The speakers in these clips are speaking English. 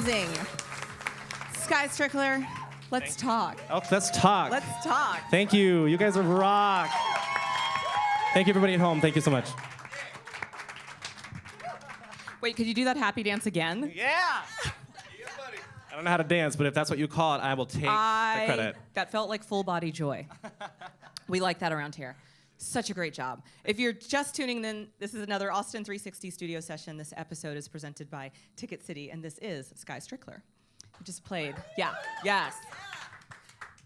amazing. Skye Strickler, let's talk. Oh, let's talk. Let's talk. Thank you. You guys are rock. Thank you, everybody at home. Thank you so much. Wait, could you do that happy dance again? Yeah. I don't know how to dance, but if that's what you call it, I will take the credit. That felt like full body joy. We like that around here. Such a great job. If you're just tuning in, this is another Austin360 studio session. This episode is presented by Ticket City, and this is Skye Strickler. Who just played, yes.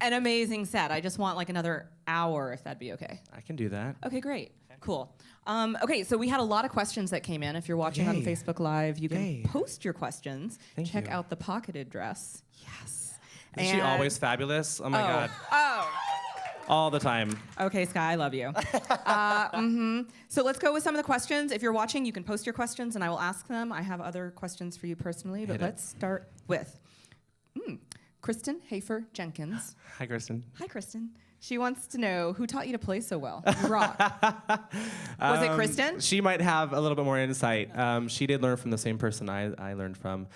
An amazing set. I just want like another hour, if that'd be okay. I can do that. Okay, great. Cool. Okay, so we had a lot of questions that came in. If you're watching on Facebook Live, you can post your questions. Check out the pocketed dress. Yes. Is she always fabulous? Oh my God. Oh. All the time. Okay, Skye, I love you. So let's go with some of the questions. If you're watching, you can post your questions and I will ask them. I have other questions for you personally, but let's start with Kristen Hafer-Jenkins. Hi, Kristen. Hi, Kristen. She wants to know who taught you to play so well. You rock. Was it Kristen? She might have a little bit more insight. She did learn from the same person I learned from.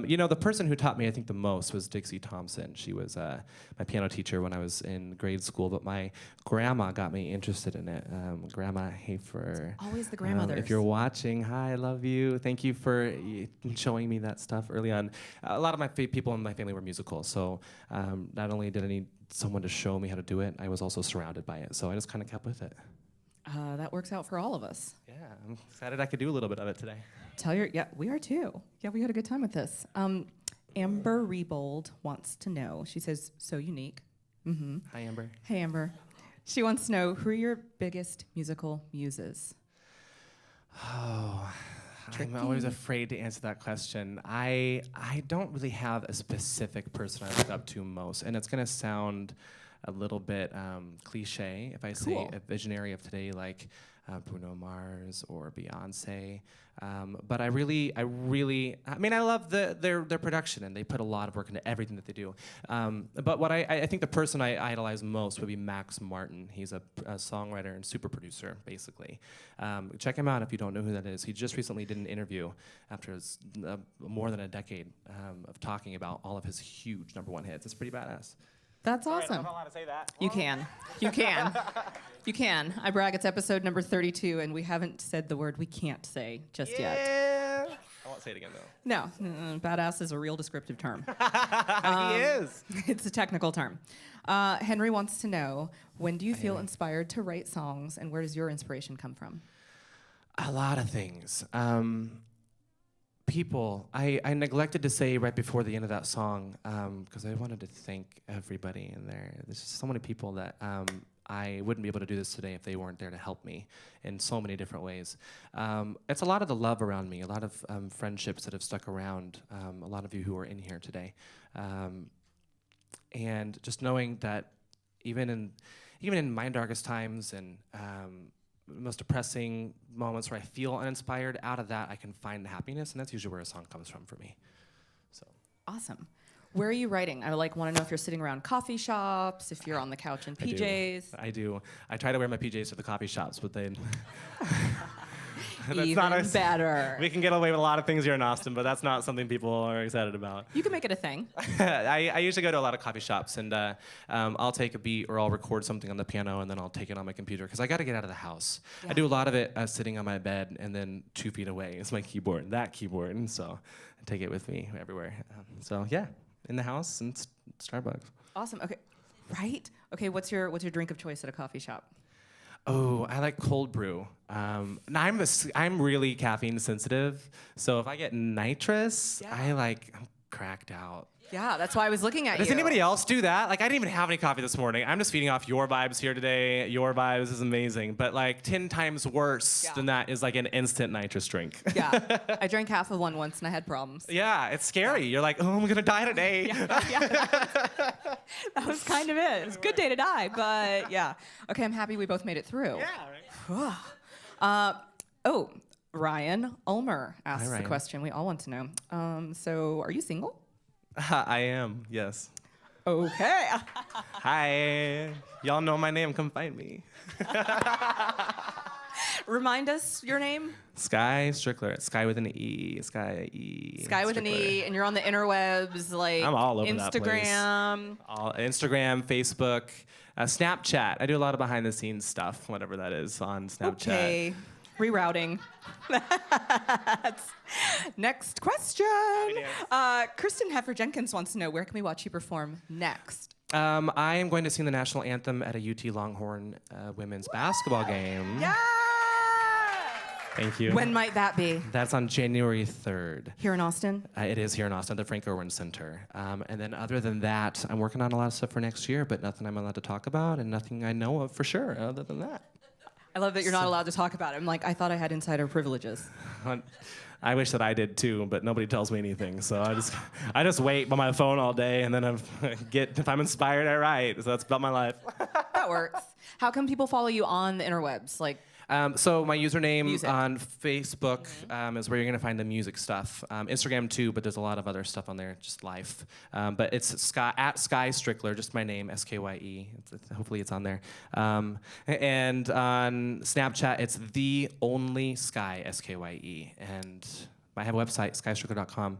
You know, the person who taught me, I think, the most was Dixie Thompson. She was my piano teacher when I was in grade school, but my grandma got me interested in it. Grandma Hafer. Always the grandmothers. If you're watching, hi, I love you. Thank you for showing me that stuff early on. A lot of my people in my family were musical, so not only did I need someone to show me how to do it, I was also surrounded by it, so I just kind of kept with it. That works out for all of us. Yeah, I'm excited I could do a little bit of it today. We are too. Yeah, we had a good time with this. Amber Rebold wants to know, she says, so unique. Hi, Amber. Hey, Amber. She wants to know, who are your biggest musical muses? Oh, I'm always afraid to answer that question. I don't really have a specific person I look up to most, and it's going to sound a little bit cliche if I say a visionary of today like Bruno Mars or Beyonce. But I love their production, and they put a lot of work into everything that they do. But what I think the person I idolize most would be Max Martin. He's a songwriter and super producer, basically. Check him out if you don't know who that is. He just recently did an interview after more than a decade of talking about all of his huge '1 hits. It's pretty badass. That's awesome. I'm not allowed to say that. You can. You can. You can. I brag, it's episode number 32, and we haven't said the word we can't say just yet. I won't say it again, though. No. Badass is a real descriptive term. He is. It's a technical term. Henry wants to know, when do you feel inspired to write songs, and where does your inspiration come from? A lot of things. People. I neglected to say right before the end of that song, because I wanted to thank everybody in there. There's just so many people that I wouldn't be able to do this today if they weren't there to help me in so many different ways. It's a lot of the love around me, a lot of friendships that have stuck around, a lot of you who are in here today. And just knowing that even in my darkest times and most depressing moments where I feel uninspired, out of that I can find happiness, and that's usually where a song comes from for me. So awesome. Where are you writing? I want to know if you're sitting around coffee shops, if you're on the couch in PJs. I do. I try to wear my PJs to the coffee shops, but they Even better. We can get away with a lot of things here in Austin, but that's not something people are excited about. You can make it a thing. I usually go to a lot of coffee shops, and I'll take a beat or I'll record something on the piano, and then I'll take it on my computer, because I got to get out of the house. Yeah. I do a lot of it sitting on my bed, and then 2 feet away is my keyboard, and so I take it with me everywhere. So yeah, in the house and Starbucks. Awesome. Okay. Right? Okay, what's your drink of choice at a coffee shop? Oh, I like cold brew. Now I'm really caffeine sensitive, so if I get nitrous, I'm cracked out. Yeah, that's why I was looking at you. Does anybody else do that? Like, I didn't even have any coffee this morning. I'm just feeding off your vibes here today. Your vibes is amazing, but like 10 times worse than that is like an instant nitrous drink. Yeah, I drank half of one once and I had problems. Yeah, it's scary. You're like, oh, I'm gonna die today. That was kind of it. It was a good day to die, but yeah. Okay, I'm happy we both made it through. Yeah, right. Ryan Ulmer asks the question we all want to know. So, are you single? I am, yes. Okay. Hi. Y'all know my name. Come find me. Remind us your name. Skye Strickler. Skye with an E. Skye E. Skye with an E, and you're on the interwebs, like I'm all over that place. Instagram. Instagram, Facebook, Snapchat. I do a lot of behind the scenes stuff, whatever that is, on Snapchat. Okay, rerouting. Next question. Kristen Heffer Jenkins wants to know, where can we watch you perform next? I am going to sing the national anthem at a UT Longhorn women's basketball game. Yeah! Thank you. When might that be? That's on January 3rd. Here in Austin? It is here in Austin, the Frank Owen Center. And then other than that, I'm working on a lot of stuff for next year, but nothing I'm allowed to talk about and nothing I know of for sure other than that. I love that you're not allowed to talk about it. I'm like, I thought I had insider privileges. I wish that I did too, but nobody tells me anything. So I just wait by my phone all day, and then if I'm inspired, I write. So that's about my life. That works. How can people follow you on the interwebs? Like, so my username on Facebook is where you're going to find the music stuff. Instagram too, but there's a lot of other stuff on there, just life. But it's at Skye Strickler, just my name, Skye. Hopefully it's on there. And on Snapchat, it's the only Skye, Skye. And I have a website, skyestrickler.com.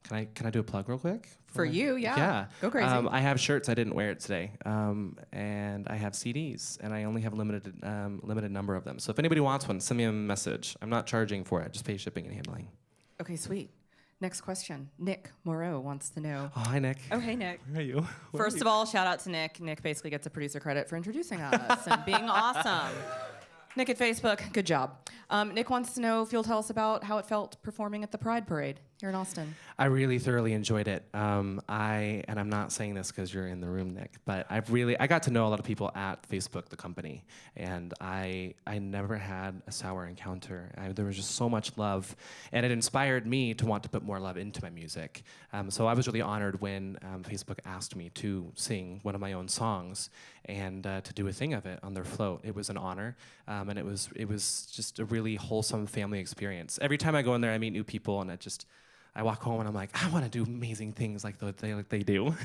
Can I do a plug real quick? for you, yeah. Yeah. Go crazy. I have shirts. I didn't wear it today. And I have CDs, and I only have a limited number of them. So if anybody wants one, send me a message. I'm not charging for it. Just pay shipping and handling. Okay, sweet. Next question. Nick Moreau wants to know. Oh, hi, Nick. Oh, hey, Nick. Where are you? First of all, shout out to Nick. Nick basically gets a producer credit for introducing us and being awesome. Nick at Facebook, good job. Nick wants to know if you'll tell us about how it felt performing at the Pride Parade here in Austin. I really thoroughly enjoyed it. And I'm not saying this because you're in the room, Nick, but I got to know a lot of people at Facebook, the company, and I never had a sour encounter. There was just so much love, and it inspired me to want to put more love into my music. So I was really honored when Facebook asked me to sing one of my own songs and to do a thing of it on their float. It was an honor, and it was just a really wholesome family experience. Every time I go in there, I meet new people, and I walk home and I'm like, I want to do amazing things like they do.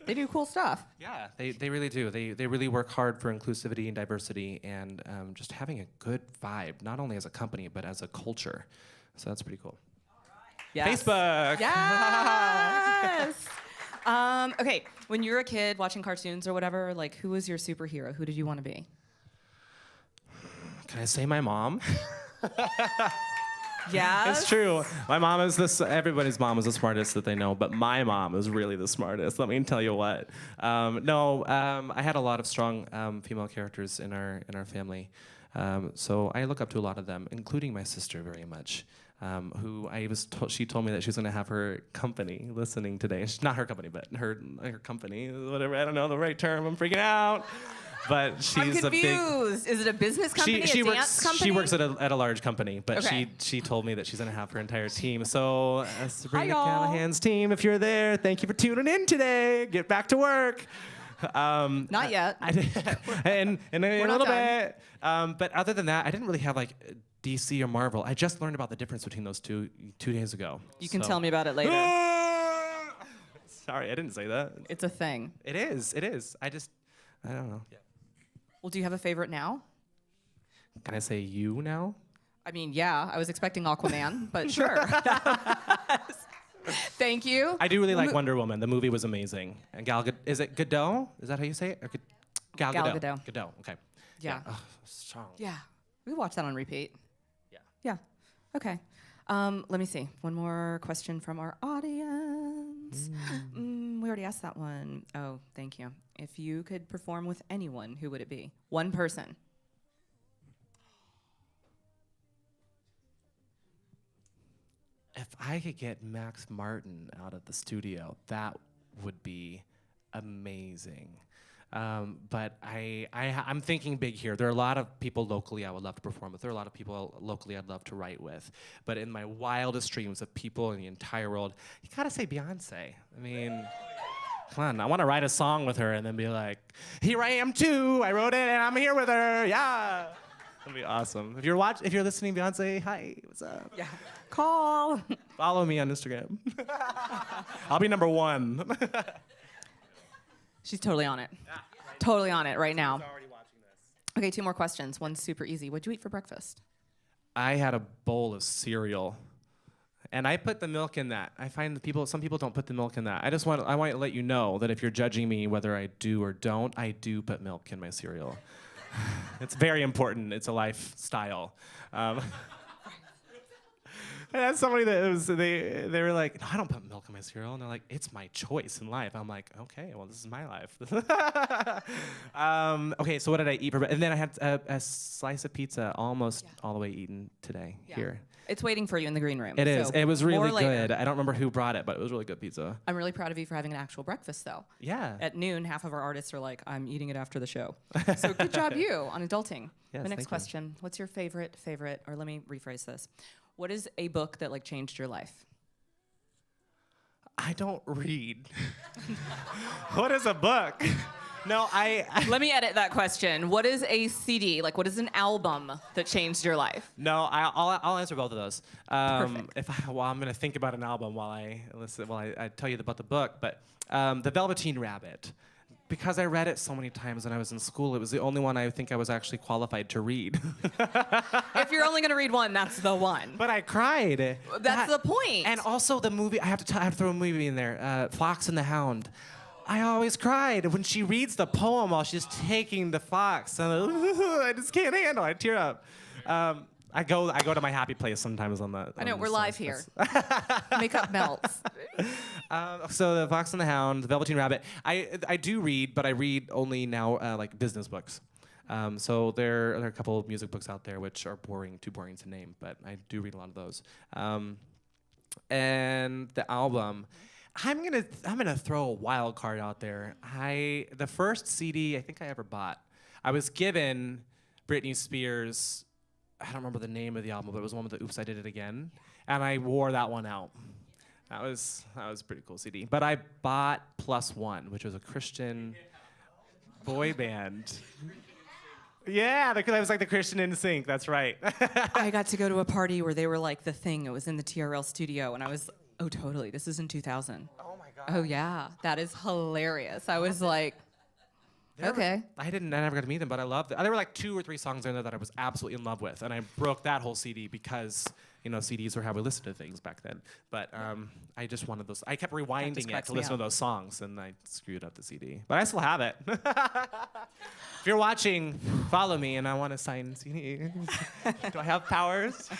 They do cool stuff. Yeah, they really do. They really work hard for inclusivity and diversity and just having a good vibe, not only as a company, but as a culture. So that's pretty cool. Yes. Facebook. Yes. Okay, when you were a kid watching cartoons or whatever, like, who was your superhero? Who did you want to be? Can I say my mom? Yes. It's true. My mom is everybody's mom is the smartest that they know, but my mom is really the smartest. Let me tell you what. I had a lot of strong female characters in our family, so I look up to a lot of them, including my sister very much. Who she told me that she was going to have her company listening today. Not her company, but her company, whatever. I don't know the right term. I'm freaking out. But she's I'm confused. Is it a business company? Dance company? She works at a large company, but okay. she told me that she's going to have her entire team. So Serena Callahan's team, if you're there, thank you for tuning in today. Get back to work. Not yet. and in a little bit. But other than that, I didn't really have like DC or Marvel. I just learned about the difference between those two days ago. You can tell me about it later. Sorry, I didn't say that. It's a thing. It is. I don't know. Yeah. Well, do you have a favorite now? Can I say you now? I mean, yeah. I was expecting Aquaman, but sure. Thank you. I do really like Wonder Woman. The movie was amazing. And is it Gadot? Is that how you say it? Or Gal Gadot. Gadot. Okay. Yeah. Oh, strong. Yeah. We watched that on repeat. Yeah. Yeah. Okay. Let me see. One more question from our audience. We already asked that one. Oh, thank you. If you could perform with anyone, who would it be? One person. If I could get Max Martin out of the studio, that would be amazing. But I'm thinking big here. There are a lot of people locally I would love to perform with. There are a lot of people locally I'd love to write with. But in my wildest dreams of people in the entire world, you gotta say Beyonce. I mean, come on, I want to write a song with her and then be like, here I am too. I wrote it and I'm here with her. Yeah, that'd be awesome. If you're listening, Beyonce, hi, what's up? Yeah. Call. Follow me on Instagram. I'll be number 1. She's totally on it. Yeah, right. Totally on it right now. She's already watching Okay, 2 more questions. One's super easy. What'd you eat for breakfast? I had a bowl of cereal, and I put the milk in that. I find that some people don't put the milk in that. I want to let you know that if you're judging me whether I do or don't, I do put milk in my cereal. It's very important. It's a lifestyle. I had somebody they were like, no, I don't put milk in my cereal. And they're like, it's my choice in life. I'm like, okay, well, this is my life. Okay, so what did I eat for breakfast? And then I had a slice of pizza almost all the way eaten today here. It's waiting for you in the green room. It is. It was really later. good. I don't remember who brought it, but it was really good pizza. I'm really proud of you for having an actual breakfast, though. Yeah. At noon, half of our artists are like, I'm eating it after the show. So good job, you, on adulting. Yes, the next thank question, what's your favorite, or let me rephrase this. What is a book that changed your life? I don't read. What is a book? No, Let me edit that question. What is a CD? What is an album that changed your life? No, I'll answer both of those. Perfect. I'm gonna think about an album while I tell you about the book. But The Velveteen Rabbit, because I read it so many times when I was in school, it was the only one I think I was actually qualified to read. If you're only gonna read one, that's the one. But I cried. That's the point. And also the movie. I have to throw a movie in there. Fox and the Hound. I always cried when she reads the poem while she's taking the fox. And I just can't handle it. I tear up. I go to my happy place sometimes on the. I know, we're live here. Makeup melts. So the Fox and the Hound, the Velveteen Rabbit. I do read, but I read only now business books. So there are a couple of music books out there which are too boring to name, but I do read a lot of those. And the album. I'm gonna throw a wild card out there. The first CD I think I ever bought, I was given Britney Spears. I don't remember the name of the album, but it was one with the "Oops, I Did It Again," and I wore that one out. That was a pretty cool CD. But I bought Plus One, which was a Christian boy band. Yeah, that was like the Christian NSYNC. That's right. I got to go to a party where they were like the thing. It was in the TRL studio, and I was. Oh, totally. This is in 2000. Oh, my God. Oh, yeah. That is hilarious. I was like, okay. I never got to meet them, but I loved it. There were 2 or 3 songs in there that I was absolutely in love with, and I broke that whole CD because, CDs were how we listened to things back then. But I just wanted those. I kept rewinding it to listen to those songs, and I screwed up the CD. But I still have it. If you're watching, follow me, and I want to sign CDs. Do I have powers?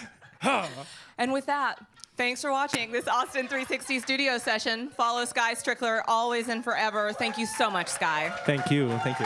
And with that, thanks for watching this Austin360 studio session. Follow Skye Strickler always and forever. Thank you so much, Skye. Thank you. Thank you.